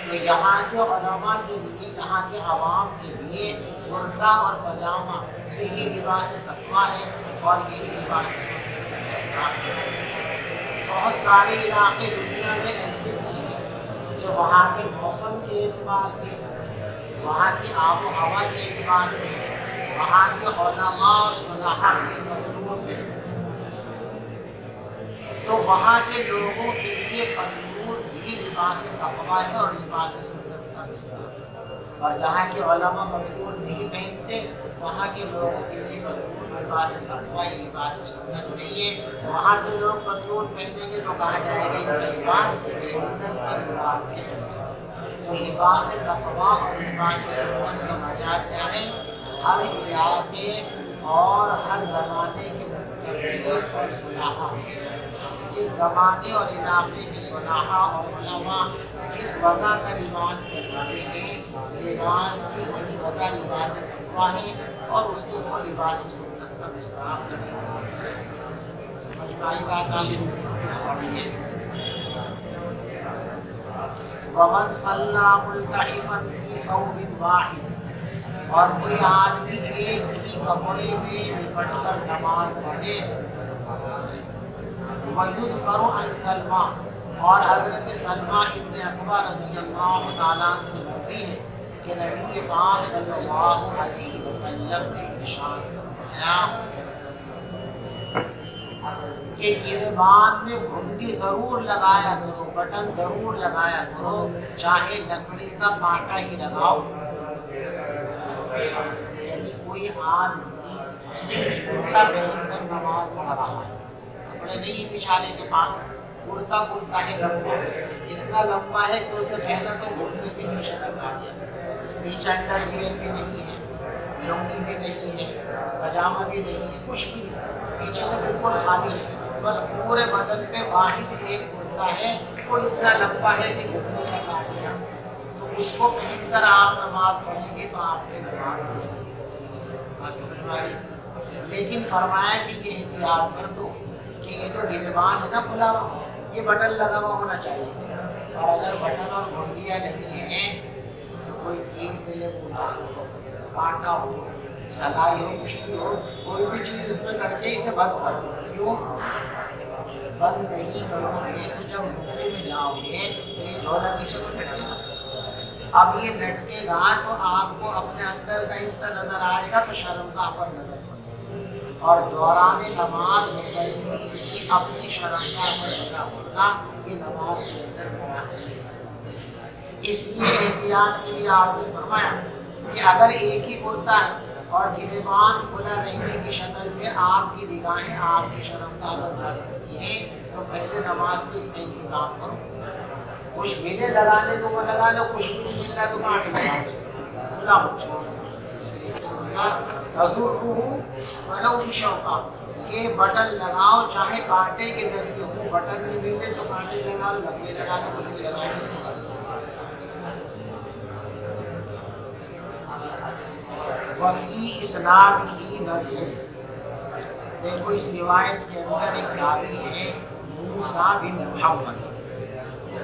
تو یہاں کے علماء کے لیے، یہاں کے عوام کے لیے کرتا اور پجامہ یہی لباس تقویٰ ہے اور یہی لباس سنت کا مصداق ہے۔ بہت سارے علاقے دنیا میں ایسے بھی ہیں کہ وہاں کے موسم کے اعتبار سے، وہاں کی آب و ہوا کے اعتبار سے، وہاں کے علماء اور صلاحہ کے مطلوب میں، تو وہاں کے لوگوں کے لیے پتلون بھی لباس تقویٰ ہے اور لباس سنت کا مصداق ہے، اور جہاں کے علماء پتلون نہیں پہنتے وہاں کے لوگوں کے لیے پتلون لباس تقویٰ یا لباس سنت نہیں ہے۔ وہاں کے لوگ پتلون پہنیں گے تو کہا جائے گا ان کا لباس سنت کے لباس کے خلاف۔ تو لباس تقویٰ اور لباس سنت کا معیار کیا ہے؟ ہر علاقے اور ہر زمانے کے متقین اور صلاحہ، جس زمانے اور علاقے کے صلاحہ اور علماء جس وضع کا لباس پہنتے ہیں، لباس کی وہی وضع لباس تقویٰ ہے اور اسی کو لباس سنت کا مصداق ہے۔ سمجھ میں آئی بات؟ آپ پڑھیے۔ ومن صلی ملتحفا فی ثوب واحد، اور کوئی آدمی ایک ہی کپڑے میں لپٹ کر نماز پڑھے. وَيُذْكَرُ عَنْ سَلْمَى، اور حضرت سلمہ ابن اکبر رضی اللہ تعالیٰ عنہ سے مروی ہے کہ نبی پاک صلی اللہ علیہ وسلم نے ارشاد فرمایا کہ گریبان میں گھنٹی ضرور لگایا کرو، بٹن ضرور لگایا کرو، چاہے لکڑی کا کانٹا ہی لگاؤ. یعنی کوئی آدمی صرف کرتا پہن کر نماز پڑھ رہا ہے، کپڑے نہیں بچھانے کے پاس، کرتا کرتا ہے لمبا، اتنا لمبا ہے کہ اسے پہنا تو گھٹنے سے نیچے تک آ گیا، نیچے انڈر ویئر بھی نہیں ہے، لنگی بھی نہیں ہے، پاجامہ بھی نہیں ہے، کچھ بھی نہیں، نیچے سے بالکل خالی ہے، بس پورے بدن پہ واحد ایک کرتا ہے، وہ اتنا لمبا ہے کہ گھٹنوں تک آ گیا. تو اس کو پہن کر آپ نماز پڑھیں گے تو آپ کی نماز ہو جائے گی. بات سمجھ میں آ رہی؟ لیکن فرمایا کہ یہ احتیاط کر دو کہ یہ جو گریبان ہے نا کھلا ہوا، یہ بٹن لگا ہوا ہونا چاہیے، اور اگر بٹن اور گھنٹیاں نہیں ہیں تو کوئی کیل ملے کانٹا ہو، سلائی ہو، کچھ بھی ہو، کوئی بھی چیز اس میں کر کے اسے بند کر دو. کیوں بند نہیں کرو گے تو جب رکوع میں جاؤ گے تو یہ جھولا نیچے تو لٹکے گا. اب یہ لٹکے گا تو آپ کو اپنے اندر کا حصہ نظر آئے گا تو شرمگاہ پر نظر پڑے گا، اور دوران نماز مصلی کی اپنی شرمگاہ پر لگا ہونا یہ نماز کے اندر کراہت ہے. اس لیے احتیاط کے لیے آپ نے فرمایا کہ اگر ایک ہی کرتا ہے اور گریبان کھلا رہنے کی شکل میں آپ کی نگاہیں آپ کی شرمگاہ پر جا سکتی ہیں تو پہلے نماز سے اس کا انتظام کرو. کچھ ملے لگانے کو وہ لگا لو، کچھ بھی نہیں مل رہا تو کہاں لگا کھلا مت چھوڑو. تضرہ ولو بشوکا، یہ بٹن لگاؤ چاہے کانٹے کے ذریعے ہو، بٹن نہیں مل رہے تو کانٹے لگا لو، لکڑی لگا دو، کچھ بھی لگا اس کو. وفی اسنادہ نظر، دیکھو اس روایت کے اندر ایک راوی ہے موسیٰ بن محمد،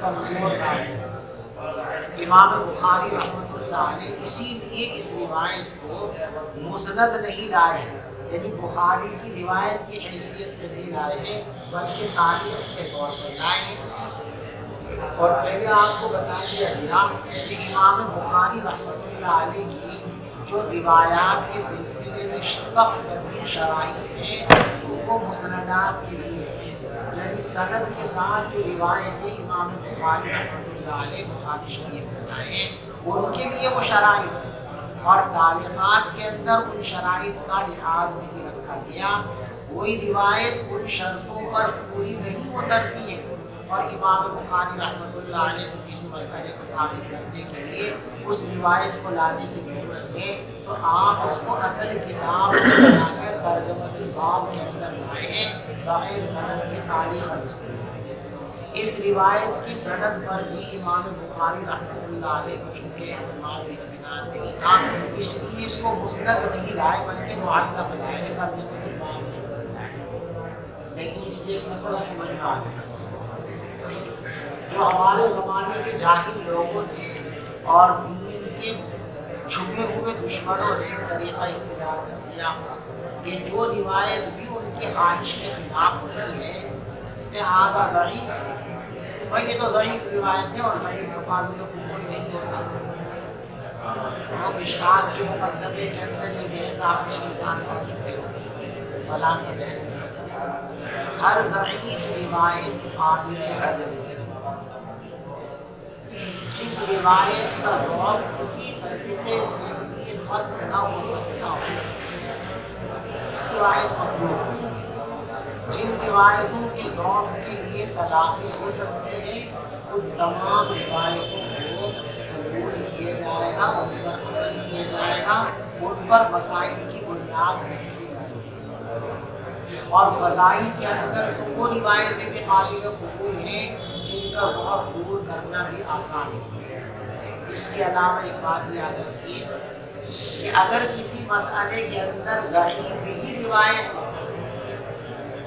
کمزور راوی. امام بخاری رحمۃ اللہ علیہ اسی لیے اس روایت کو مسند نہیں لائے ہیں، یعنی بخاری کی روایت کی حیثیت سے نہیں لائے ہیں بلکہ تاریخ کے طور پر لائے ہیں. اور پہلے آپ کو بتا دیا گیا کہ امام بخاری رحمۃ اللہ علیہ کی جو روایات کے سلسلے میں سخت ترین شرائط ہیں وہ مسندات کے لیے ہیں، یعنی سند کے ساتھ جو روایتیں امام بخاری رحمۃ اللہ علیہ بخاری شریف بتائے ہیں ان کے لیے وہ شرائط ہیں، اور تعلیقات کے اندر ان شرائط کا لحاظ نہیں رکھا گیا. کوئی روایت ان شرطوں پر پوری نہیں اترتی ہے اور امام بخاری رحمۃ اللہ علیہ کو کسی مسئلے کو ثابت کرنے کے لیے اس روایت کو لانے کی ضرورت ہے تو آپ اس کو اصل کتاب بنا کر ترجمہ الباب کے اندر لائے ہیں بغیر سند کے تعلیق اور اس کے. اس روایت کی سند پر بھی امام بخاری رحمۃ اللہ علیہ کو چونکہ اعتماد اطمینان نہیں تھا اس لیے اس کو مسند نہیں لائے بلکہ معلق لائے ہیں ترجمہ الباب کے اندر لائے. لیکن اس سے ایک مسئلہ سمجھ میں آ گیا، جو ہمارے زمانے کے جاہل لوگوں نے اور دین کے چھپے ہوئے دشمنوں نے طریقہ اختیار کر دیا کہ جو روایت بھی ان کی خواہش کے خلاف ہوتی ہے لہذا ضعیف، بھائی یہ تو ضعیف روایت ہے اور ضعیف تو قابل قبول نہیں ہوتی. مشکات کے مقدمے کے اندر یہ بحث آپ پچھلے سال پڑھ چکے ہو. خلاصہ ہے ہر ضعیف روایت قابل رد ہے. جس روایت کا ضعف کسی طریقے سے بھی ختم نہ ہو سکتا ہو روایت مطلوب ہے. جن روایتوں کے ضعف کے لیے تلافی ہو سکتے ہیں ان تمام روایتوں کو قبول کیا جائے گا، ان پر عمل کیا جائے گا، ان پر مسائل کی بنیاد رکھی جائے گی. اور فضائل کے اندر تو وہ روایتیں بھی قابل قبول ہیں جن کا ضعف دور کرنا بھی آسان ہے. اس کے علاوہ ایک بات یاد رکھیے کہ اگر کسی مسئلے کے اندر ضعیف ہی روایت ہے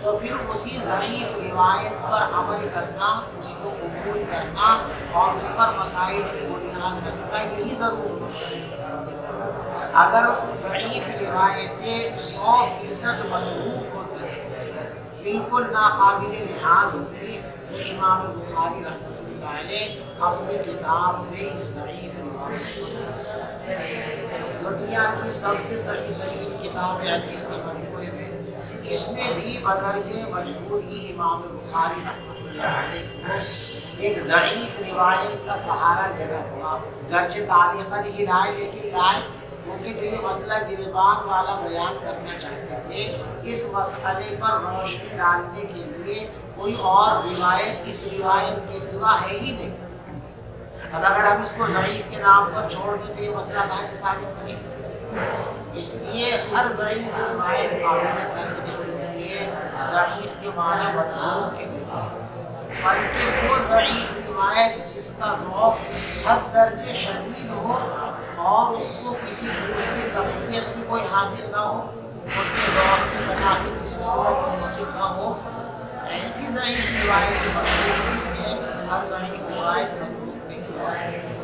تو تو پھر اسی ضعیف روایت پر عمل کرنا، اس کو قبول کرنا اور اس پر مسائل کی بنیاد رکھنا یہی ضروری ہے۔ اگر ضعیف روایتیں 100% متروک ہوتی، بالکل ناقابل لحاظ ہوتی، تو امام بخاری رحمۃ اللہ علیہ اپنی کتاب میں اس ضعیف روایت کو دنیا کی سب سے صحیح ترین کتاب حدیث کے مجموعے میں اس میں بھی بدرجہ مجبور ہی امام بخاری رحمۃ اللہ علیہ کو ایک ضعیف روایت کا سہارا دینا پڑا، گرچہ تعلیقاً ہی لائے لیکن لائے کیونکہ جو یہ مسئلہ گریبان والا بیان کرنا چاہتے تھے، اس مسئلے پر روشنی ڈالنے کے لیے کوئی اور روایت اس روایت کے سوا ہے ہی نہیں۔ اب اگر ہم اس کو ضعیف کے نام پر چھوڑ دیں تو یہ مسئلہ کہاں سے ثابت بنے؟ اس لیے ہر ضعیف روایت قابل ترک ہوتی ہے، ضعیف کے معنی متروک کے نہیں، بلکہ وہ ضعیف روایت جس کا ذوق حد درجے شدید ہو اور اس کو کسی دوسری تقویت بھی کوئی حاصل نہ ہو، اس کے ذوق کی تنافی کسی صورت میں موجود نہ ہو، ایسی ضعیف روایت مطلوب نہیں ہے، ہر ضعیف روایت مطلوب نہیں ہے۔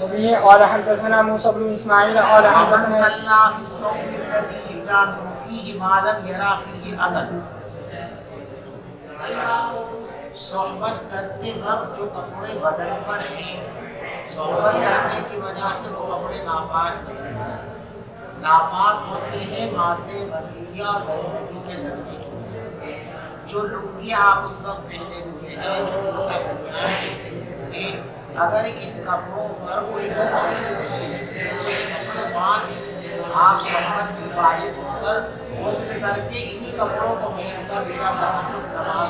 وبه قال حدثنا موسى بن اسماعيل قال ومن حدثنا صلى في الصوم الذي يجامع فيه ما لم يرى فيه أذى، صحبت کرتے وقت جو کپڑے بدن پر ہیں، صحبت کرنے کی وجہ سے وہ کپڑے ناپاک نہیں ہوتے، ناپاک ہوتے ہیں مادے بندیا اور لنگی کے لگنے کی وجہ سے۔ جو لنگی آپ اس وقت پہنے ہوئے ہیں، جو لنگا بنیان پہنے ہوئے ہیں، اگر ان کپڑوں پر کوئی گندگی نہیں ہے تو یہ کپڑے پاک، آپ صحبت سے فارغ ہو کر غسل کر کے انہی کپڑوں کو پہن کر بلا تکلف نماز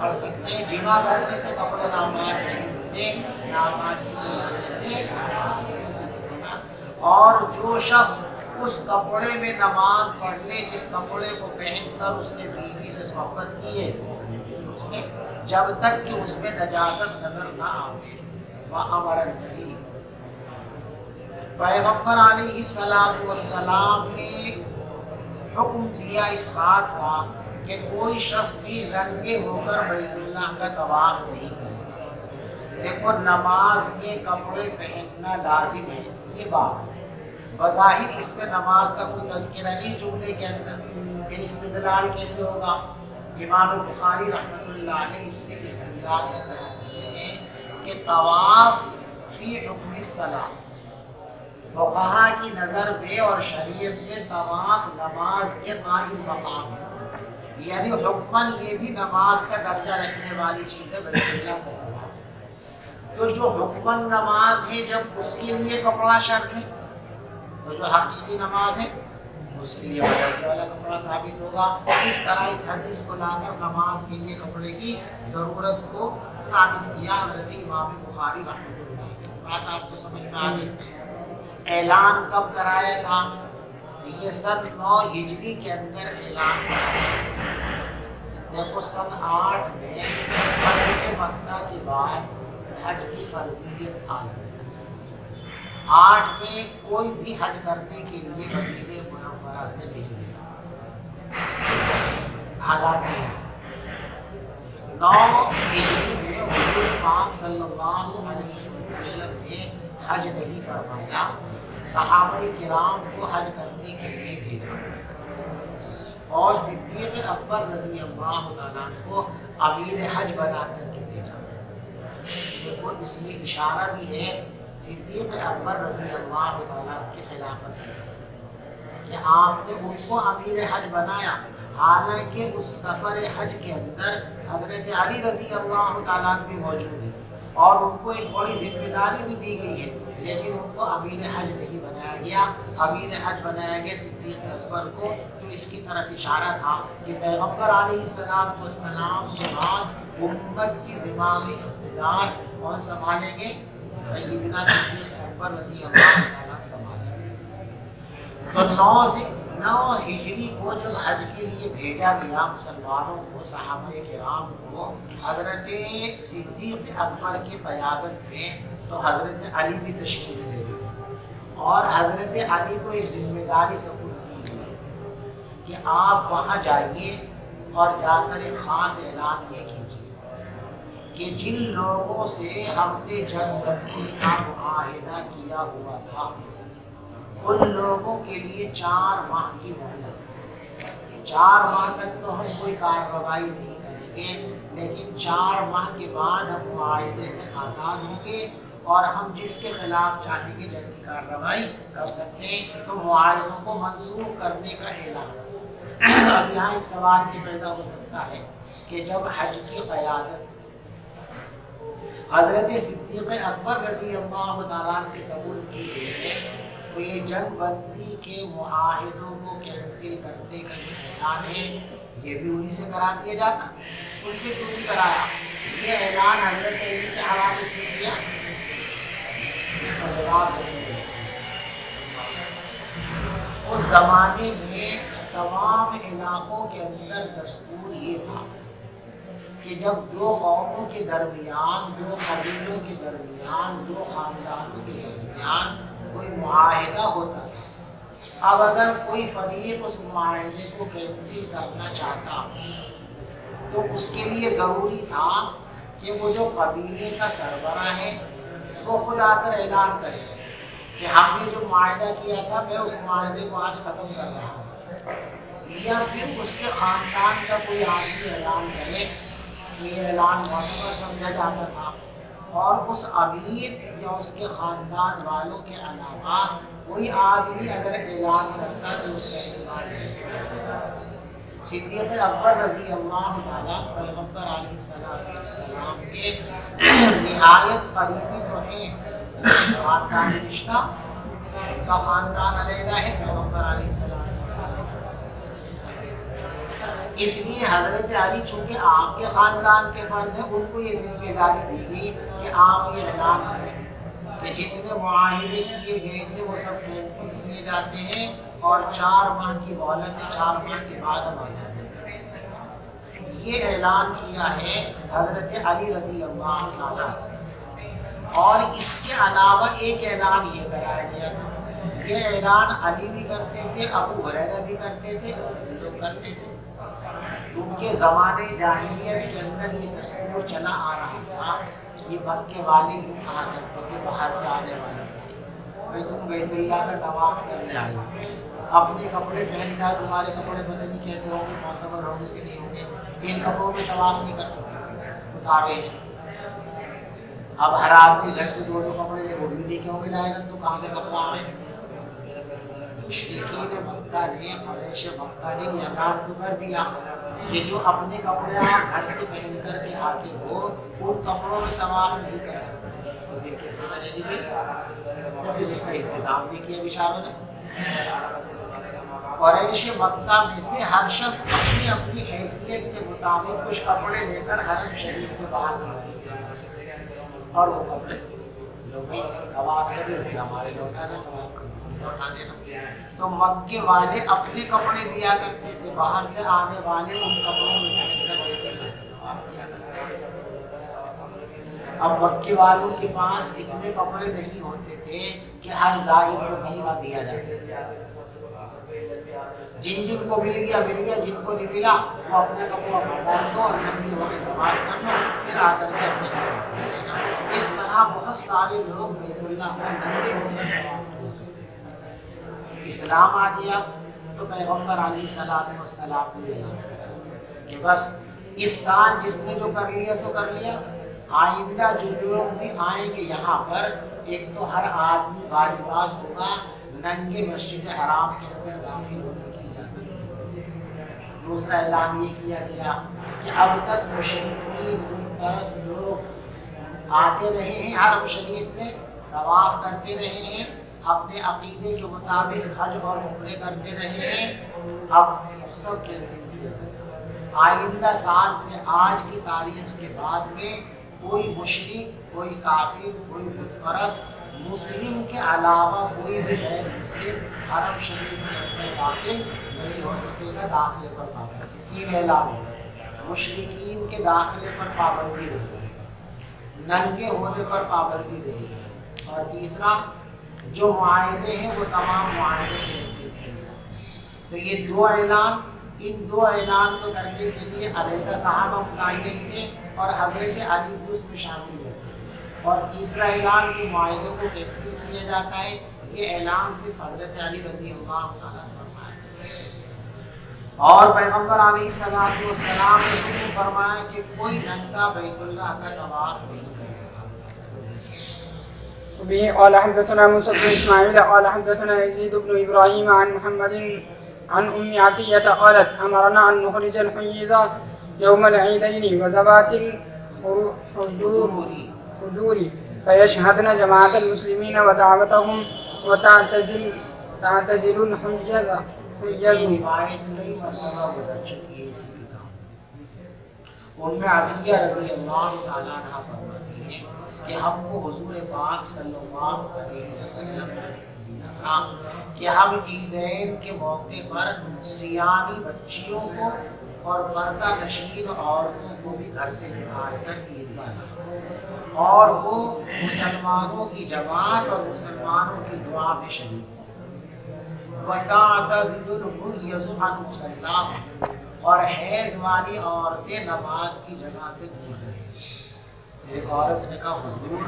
پڑھ سکتے ہیں۔ جمع کرنے سے کپڑے ناپاک نہیں ہوتے، ناپاک کی وجہ سے۔ اور جو شخص اس کپڑے میں نماز پڑھ لے جس کپڑے کو پہن کر اس نے بیوی سے صحبت کی ہے، اس نے جب تک کہ اس میں نجاست نظر نہ آئے، وَأَمَرَ النَّبِيُّ، پیغمبر علیہ السلام نے حکم دیا اس بات کا کہ کوئی شخص بھی ننگے ہو کر بیت اللہ کا طواف نہیں کرے۔ دیکھو نماز میں کپڑے پہننا لازم ہے، یہ بات بظاہر اس میں نماز کا کوئی تذکرہ نہیں جملے کے اندر، پھر استدلال کیسے ہوگا؟ امام بخاری رحمۃ اللہ علیہ اس سے استدلال اس طرح کرتے ہیں کہ طواف فی حکم الصلاۃ، فقہا کی نظر میں اور شریعت میں طواف نماز کے قائم مقام ہے، یعنی حکماً یہ بھی نماز کا درجہ رکھنے والی چیز ہے بیت اللہ کا طواف۔ تو جو حکماً نماز ہے جب اس کے لیے کپڑا شرط ہے، تو جو حقیقی نماز ہے اس کے لیے درجہ والا کپڑا ثابت ہوگا۔ اس طرح اس حدیث کو لا کر نماز کے لیے کپڑے کی ضرورت کو ثابت کیا حضرت امام بخاری رحمۃ اللہ علیہ۔ بات آپ کو سمجھ میں آ گئی؟ اعلان کب کرایا تھا؟ یہ سن 9 ہجری کے اندر اعلان کرایا تھا۔ دیکھو سن 8 میں فتح مکہ کے بعد حج کی فرضیت آئی، 8 میں کوئی بھی حج کرنے کے لیے مدینہ منورہ سے نہیں گیا، حالات میں 9 ہجری میں حضور پاک صلی اللہ علیہ وسلم نے حج نہیں فرمایا، صحابہ کرام کو حج کرنے کے لیے بھیجا اور صدیق اکبر رضی اللہ تعالیٰ کو امیر حج بنا کر کے بھیجا۔ دیکھو اس میں اشارہ بھی ہے صدیق اکبر رضی اللہ تعالیٰ کی خلافت کی کہ آپ نے ان کو امیر حج بنایا، حالانکہ اس سفر حج کے اندر حضرت علی رضی اللہ تعالیٰ بھی موجود ہیں اور ان کو ایک بڑی ذمہ داری بھی دی گئی ہے، لیکن ان کو امیر حج نہیں بنایا گیا، امیر حج بنایا گیا صدیق اکبر کو۔ تو اس کی طرف اشارہ تھا کہ پیغمبر علیہ السلام کے بعد امت کی زمام اقتدار کون سنبھالیں گے؟ سیدنا صدیق اکبر رضی اللہ تعالیٰ سنبھالیں گے۔ تو 9 ہجری کو جب حج کے لیے بھیجا گیا مسلمانوں کو، صحابہ کرام کو، حضرت صدیق اکبر کی قیادت میں، تو حضرت علی بھی تشریف لے گئے اور حضرت علی کو یہ ذمہ داری سپرد کی گئی کہ آپ وہاں جائیے اور جا کر ایک خاص اعلان یہ کیجیے کہ جن لوگوں سے ہم نے جنگ بندی کا معاہدہ کیا ہوا تھا ان لوگوں کے لیے 4 ماہ کی مہلت ہے۔ 4 ماہ تک تو ہم کوئی کارروائی نہیں کریں گے، لیکن 4 ماہ کے بعد ہم معاہدے سے آزاد ہوں گے اور ہم جس کے خلاف چاہیں گے جنگی کارروائی کر سکتے ہیں۔ تو معاہدوں کو منسوخ کرنے کا اعلان۔ اب یہاں ایک سوال یہ پیدا ہو سکتا ہے کہ جب حج کی قیادت حضرت صدیق اکبر رضی اللہ تعالیٰ عنہ کے سپرد کی گئی ہے تو یہ جنگ بندی کے معاہدوں کو کینسل کرنے کا جو اعلان ہے یہ بھی انہی سے کرا دیا جاتا، ان سے کیوں نہیں کرایا؟ یہ اعلان حضرت علی کے حوالے کیوں کیا؟ اس کا جواب ہے اس زمانے میں تمام علاقوں کے اندر دستور یہ تھا کہ جب 2 قوموں کے درمیان، 2 قبیلوں کے درمیان، 2 خاندانوں کے درمیان کوئی معاہدہ ہوتا تھا، اب اگر کوئی فریق اس معاہدے کو کینسل کرنا چاہتا تو اس کے لیے ضروری تھا کہ وہ جو قبیلے کا سربراہ ہے وہ خود آ کر اعلان کرے کہ ہم نے جو معاہدہ کیا تھا میں اس معاہدے کو آج ختم کر رہا ہوں، یا پھر اس کے خاندان کا کوئی آدمی اعلان کرے، یہ اعلان معتبر سمجھا جاتا تھا، اور اس امیر یا اس کے خاندان والوں کے علاوہ کوئی آدمی اگر اعلان کرتا تو اس کا اعتبار نہیں۔ صدیق اکبر رضی اللہ تعالیٰ پیغمبر علیہ السلام کے نہایت قریبی تو ہیں، خاندانی رشتہ ان کا خاندان علیحدہ ہے پیغمبر علیہ السلام۔ اس لیے حضرت علی چونکہ آپ کے خاندان کے فرد ہیں، ان کو یہ ذمہ داری دی گئی کہ آپ یہ اعلان کریں کہ جتنے معاہدے کیے گئے تھے وہ سب کینسل کیے جاتے ہیں اور 4 ماہ کی مہلت ہے، 4 ماہ کے بعد ہم آزاد ہیں۔ یہ اعلان کیا ہے حضرت علی رضی اللہ تعالیٰ، اور اس کے علاوہ ایک اعلان یہ کرایا گیا تھا، یہ اعلان علی بھی کرتے تھے، ابو ہریرہ بھی کرتے تھے، لوگ کرتے تھے۔ ان کے زمانے جاہلیت کے اندر یہ دستور چلا آ رہا تھا، یہ مکے والے یوں کہا کرتے تھے باہر سے آنے والے، تم بیت اللہ کا طواف کرنے آئے، اپنے کپڑے پہن کر، تمہارے کپڑے پتہ نہیں کیسے ہوں گے، معتبر ہوں گے کہ نہیں ہوں گے، ان کپڑوں میں طواف نہیں کر سکتے، اتارے ہیں۔ اب ہر آدمی گھر سے 2 کپڑے لے، وہ بھی لے کے ہوں لائے گا تو کہاں سے کپڑا آئے؟ مشرکین مکہ نے، قریش مکہ نے یہ اعلان تو کر دیا کہ جو اپنے کپڑے آپ گھر سے پہن کر کے آتے ہو ان کپڑوں میں طواف نہیں کر سکتے، تو پھر کیسے کریں گے؟ تو پھر اس کا انتظام بھی کیا بیچاروں نے۔ قریش مکہ میں سے ہر شخص اپنی اپنی حیثیت کے مطابق کچھ کپڑے لے کر حرم شریف کے باہر نکلے، اور وہ کپڑے لوگ بھائی طواف کر لیں، پھر ہمارے لوٹا دیں، طواف کر لوٹا دینا۔ تو مکے والے اپنے کپڑے دیا کرتے تھے، باہر سے آنے والے ان کپڑوں میں پہن کر بیت اللہ کا طواف کیا کرتے تھے۔ اب مکے والوں کے پاس اتنے کپڑے نہیں ہوتے تھے کہ ہر زائر کو کپڑا دیا جا سکے، جن جن کو مل گیا مل گیا، جن کو نہیں ملا وہ اپنا کپڑا بردار دو اور ننگے ہو کے طواف کر لو، پھر آ کر کے اپنے کپڑے دینا۔ اس طرح بہت سارے لوگ بیت اللہ کو ننگے ہو کر طواف کرتے۔ اسلام آ گیا تو پیغمبر علیہ السلام نے اعلان کرا کہ بس اس سال جس نے جو کر لیا سو کر لیا، آئندہ جو لوگ بھی آئیں گے یہاں پر، ایک تو ہر آدمی بالباس ہوگا، ننگے مسجد حرام کے اندر داخل ہونے کی اجازت نہیں۔ دوسرا اعلان یہ کیا گیا کہ اب تک مشرکین بت پرست لوگ آتے رہے ہیں حرم شریف میں، طواف کرتے رہے ہیں، اپنے عقیدے کے مطابق حج اور عمرے کرتے رہے ہیں، اب سب کینسل کیا گیا۔ آئندہ سال سے آج کی تاریخ کے بعد میں کوئی مشرک، کوئی کافر، کوئی بت پرست مسلم کے علاوہ کوئی بھی غیر مسلم حرم شریف کے اندر داخل نہیں ہو سکے گا۔ داخلے پر پابندی، 3 اعلان ہو گئے۔ مشرکین کے داخلے پر پابندی رہے گی، ننگے ہونے پر پابندی رہے گی، اور تیسرا جو معاہدے ہیں وہ تمام معاہدے کینسل کیے جاتے ہیں۔ تو یہ دو اعلان، ان دو اعلان کو کرنے کے لیے علیحدہ صحابہ متعین تھے اور حضرت علی بھی اس میں شامل ہوئے تھے، اور تیسرا اعلان کے معاہدے کو کینسل کیا جاتا ہے، یہ اعلان صرف حضرت علی رضی اللہ تعالیٰ عنہ فرمایا، اور پیغمبر علیہ الصلوۃ والسلام نے حکم فرمایا کہ کوئی ننگا بیت اللہ کا طواف نہیں کرے گا۔ وبه قال حدثنا موسى بن اسماعيل قال حدثنا يزيد بن ابراهيم عن محمد عن ام عطية قالت امرنا ان نخرج الحيض يوم العيدين وذوات الخدور فيشهدن جماعة المسلمين ودعوتهم وتعتزل الحجاز روایت کئی مرتبہ گزر چکی ہے اسی کتاب۔ ام عطیہ رضی اللہ تعالیٰ عنہ فرماتی ہیں کہ ہم کو حضور پاک صلی اللہ علیہ وسلم نے دیا تھا کہ ہم عیدین کے موقع پر سیامی بچیوں کو اور پردہ نشین عورتوں کو بھی گھر سے نکال کر عیدگاہ لائیں اور وہ مسلمانوں کی جماعت اور مسلمانوں کی دعا میں شریک ہوں۔ وَتَعْتَزِلُ الْحُيَّضُ عَنْ مُصَلَّاهَا، اور حیض والی عورتیں نماز کی جگہ سے دور رہیں۔ ایک عورت نے کہا حضور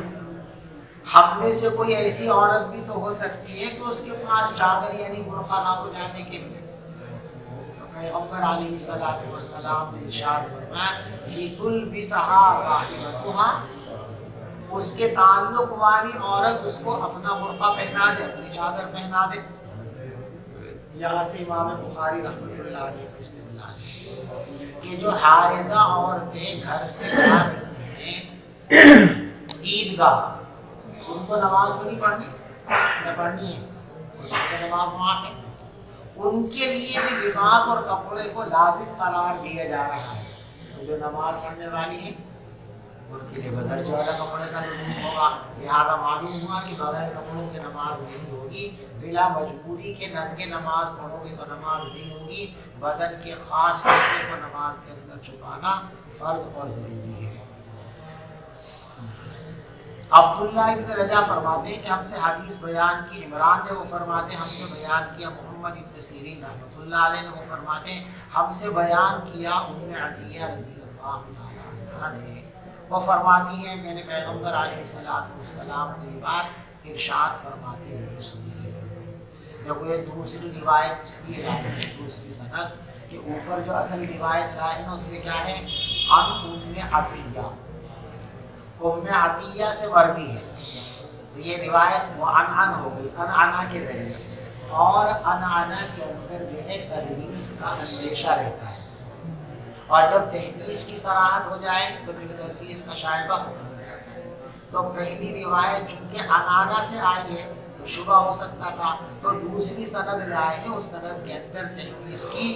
ہم میں سے کوئی ایسی عورت بھی تو ہو سکتی ہے کہ اس کے پاس چادر یعنی برقع نہ ہو جانے کے لیے۔ پیغمبر علیہ الصلوۃ والسلام نے ارشاد فرمایا لِتُلْبِسَهَا صَاحِبَتُهَا، اس کے تعلق والی عورت اس کو اپنا برقع پہنا دے، اپنی چادر پہنا دے۔ یہاں سے امام بخاری رحمۃ اللہ علیہ کا استدلال ہے کہ جو حائضہ عورتیں گھر سے جا رہی ہیں عیدگاہ، ان کو نماز تو نہیں پڑھنی، نہ پڑھنی ہے، ان کو نماز معاف ہے، ان کے لیے بھی لباس اور کپڑے کو لازم قرار دیا جا رہا ہے۔ تو جو نماز پڑھنے والی ہیں ان کے لیے بدرجہ والا کپڑے کا لزوم ہوگا، لہٰذا معلوم ہوا کہ بغیر کپڑوں کے نماز نہیں ہوگی، بلا مجبوری کے ننگے نماز پڑھو گے تو نماز نہیں ہوگی، بدن کے خاص حصے کو نماز کے اندر چھپانا فرض اور ضروری ہے۔ عبداللہ ابن رجا فرماتے ہیں کہ ہم سے حدیث بیان کی عمران نے، وہ فرماتے ہیں ہم سے بیان کیا محمد ابن سیرین رحمۃ اللہ علیہ نے، وہ فرماتے ہیں ہم سے بیان کیا ام عطیہ رضی اللہ تعالیٰ عنہ نے، وہ فرماتی ہیں میں نے پیغمبر علیہ السلام کی بات ارشاد فرماتے ہوئے سنی ہے۔ دیکھو یہ دوسری روایت اس لیے لائے ہیں، دوسری سند کہ اوپر جو اصل روایت لائے ہیں اس میں کیا ہے ان ام عطیہ، ام عطیہ سے مروی ہے، تو یہ روایت معنعن ہو گئی انعنا کے ذریعے، اور انعنا کے اندر جو ہے تدلیس کا اندیشہ رہتا ہے، اور جب تحدیث کی صراحت ہو جائے تو پھر تدلیس کا شائبہ ختم ہو جاتا ہے۔ تو پہلی روایت چونکہ انعنا سے آئی ہے تو شبہ ہو سکتا تھا، تو دوسری سند لائے ہیں، اس سند کے اندر تحدیث کی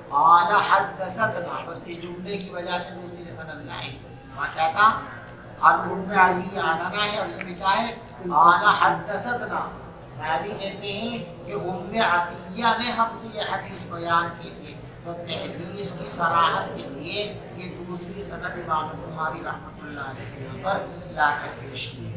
قال حدثتنا، بس اس جملے کی وجہ سے دوسری سند لائے، وہاں کیا تھا ان ام عطیہ انعنا ہے اور اس میں کیا ہے قال حدثتنا، راوی کہتے ہیں کہ ام عطیہ نے ہم سے یہ حدیث بیان کی تھی، تو تحدیث کی صراحت کے لیے یہ دوسری سند امام بخاری رحمۃ اللہ علیہ پر لا کر پیش کی ہے۔